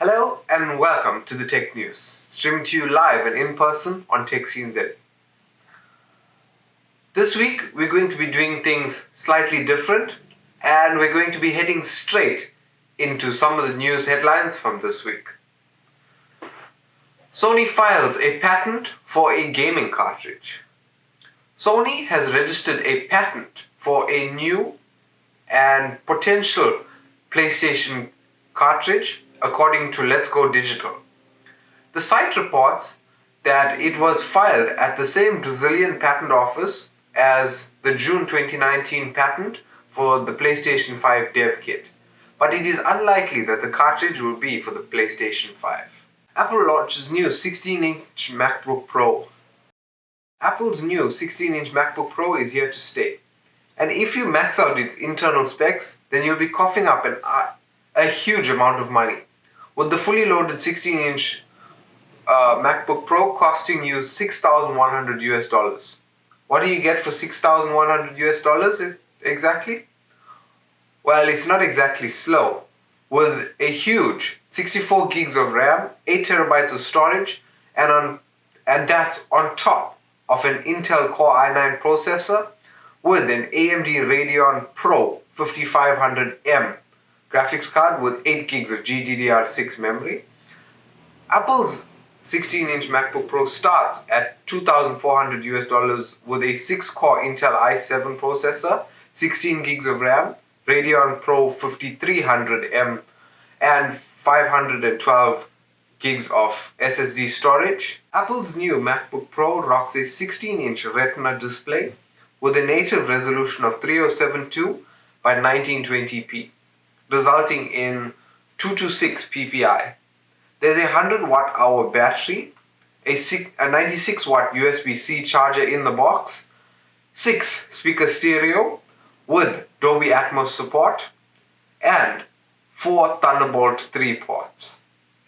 Hello and welcome to the Tech News, streaming to you live and in person on TechCNZ. This week we're going to be doing things slightly different and we're going to be heading straight into some of the news headlines from this week. Sony files a patent for a gaming cartridge. Sony has registered a patent for a new and potential PlayStation cartridge, according to Let's Go Digital. The site reports that it was filed at the same Brazilian patent office as the June 2019 patent for the PlayStation 5 dev kit, but it is unlikely that the cartridge will be for the PlayStation 5. Apple launches new 16-inch MacBook Pro. Apple's new 16-inch MacBook Pro is here to stay, and if you max out its internal specs, then you'll be coughing up a huge amount of money, with the fully loaded 16-inch MacBook Pro costing you $6,100. What do you get for $6,100 exactly? Well, it's not exactly slow. With a huge 64 gigs of RAM, 8 terabytes of storage, and that's on top of an Intel Core i9 processor with an AMD Radeon Pro 5500M graphics card with 8 gigs of GDDR6 memory. Apple's 16-inch MacBook Pro starts at $2,400 with a 6-core Intel i7 processor, 16 gigs of RAM, Radeon Pro 5300M, and 512 gigs of SSD storage. Apple's new MacBook Pro rocks a 16-inch Retina display with a native resolution of 3072 by 1920p, resulting in 226 ppi. There's a 100 watt-hour battery, a 96 watt USB-C charger in the box, 6 speaker stereo with Dolby Atmos support, and 4 Thunderbolt 3 ports.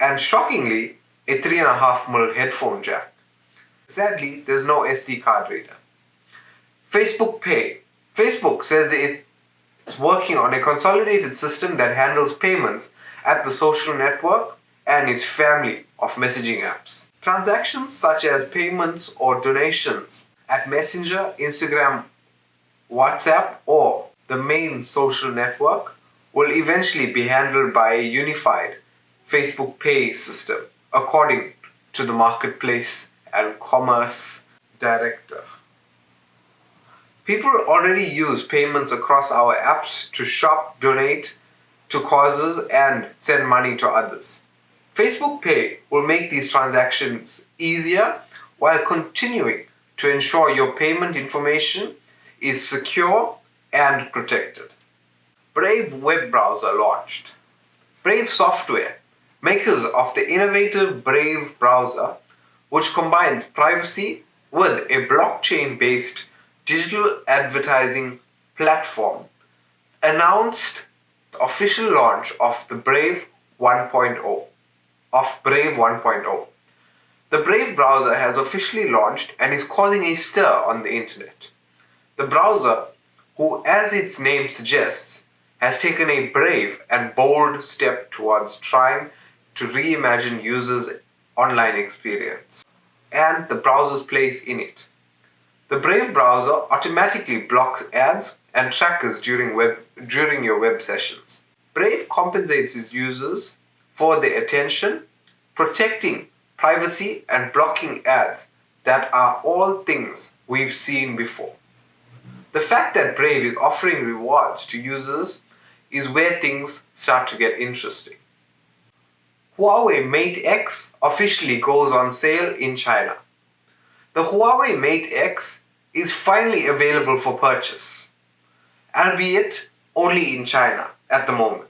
And shockingly, a 3.5mm headphone jack. Sadly, there's no SD card reader. Facebook Pay. Facebook says it's working on a consolidated system that handles payments at the social network and its family of messaging apps. Transactions such as payments or donations at Messenger, Instagram, WhatsApp, or the main social network will eventually be handled by a unified Facebook Pay system, according to the Marketplace and Commerce Director. People already use payments across our apps to shop, donate to causes, and send money to others. Facebook Pay will make these transactions easier while continuing to ensure your payment information is secure and protected. Brave web browser launched. Brave Software, makers of the innovative Brave browser, which combines privacy with a blockchain-based digital advertising platform, announced the official launch of the Brave 1.0. The Brave browser has officially launched and is causing a stir on the internet. The browser, who, as its name suggests, has taken a brave and bold step towards trying to reimagine users' online experience and the browser's place in it. The Brave browser automatically blocks ads and trackers during your web sessions. Brave compensates its users for their attention, protecting privacy and blocking ads that are all things we've seen before. The fact that Brave is offering rewards to users is where things start to get interesting. Huawei Mate X officially goes on sale in China. The Huawei Mate X is finally available for purchase, albeit only in China at the moment.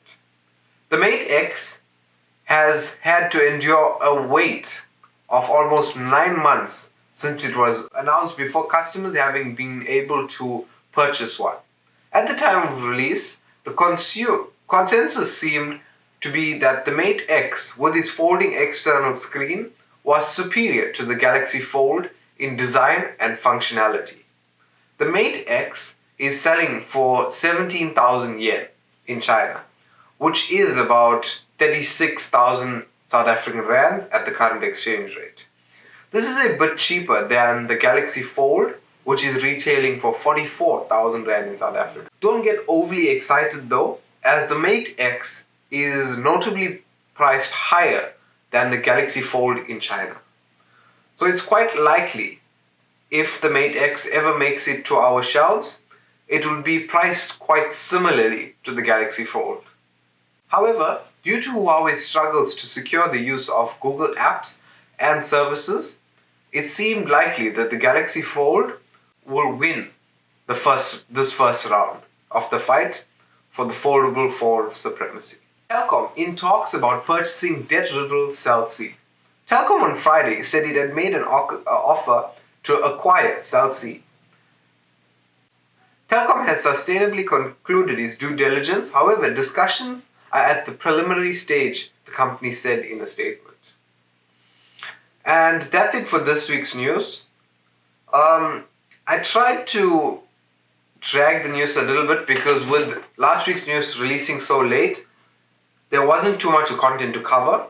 The Mate X has had to endure a wait of almost 9 months since it was announced before customers having been able to purchase one. At the time of release, the consensus seemed to be that the Mate X, with its folding external screen, was superior to the Galaxy Fold in design and functionality. The Mate X is selling for 17,000 yen in China, which is about $36,000 South African rands at the current exchange rate. This is a bit cheaper than the Galaxy Fold, which is retailing for 44,000 Rand in South Africa. Don't get overly excited though, as the Mate X is notably priced higher than the Galaxy Fold in China. So it's quite likely, if the Mate X ever makes it to our shelves, it will be priced quite similarly to the Galaxy Fold. However, due to Huawei's struggles to secure the use of Google apps and services, it seemed likely that the Galaxy Fold will win this first round of the fight for the foldable phone supremacy. Telkom in talks about purchasing debt-riddled cellc. Telkom on Friday said it had made an offer to acquire cellc. Telkom has sustainably concluded its due diligence. However, discussions are at the preliminary stage, the company said in a statement. And that's it for this week's news. I tried to drag the news a little bit because with last week's news releasing so late, there wasn't too much content to cover.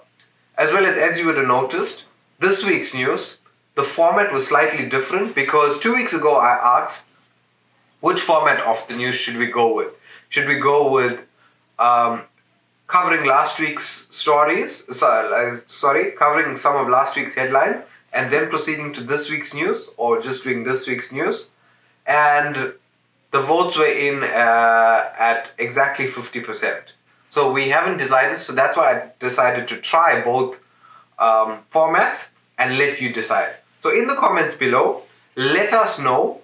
As well as you would have noticed, this week's news, the format was slightly different because 2 weeks ago I asked, which format of the news should we go with? Should we go with covering last week's stories, covering some of last week's headlines and then proceeding to this week's news, or just doing this week's news? And the votes were in at exactly 50%. So we haven't decided, so that's why I decided to try both formats and let you decide. So in the comments below, let us know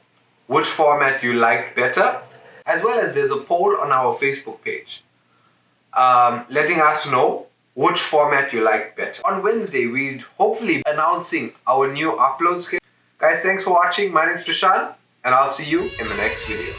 which format you liked better, as well as there's a poll on our Facebook page letting us know which format you liked better. On Wednesday, we'll hopefully be announcing our new upload schedule. Guys, thanks for watching. My name is Prashant, and I'll see you in the next video.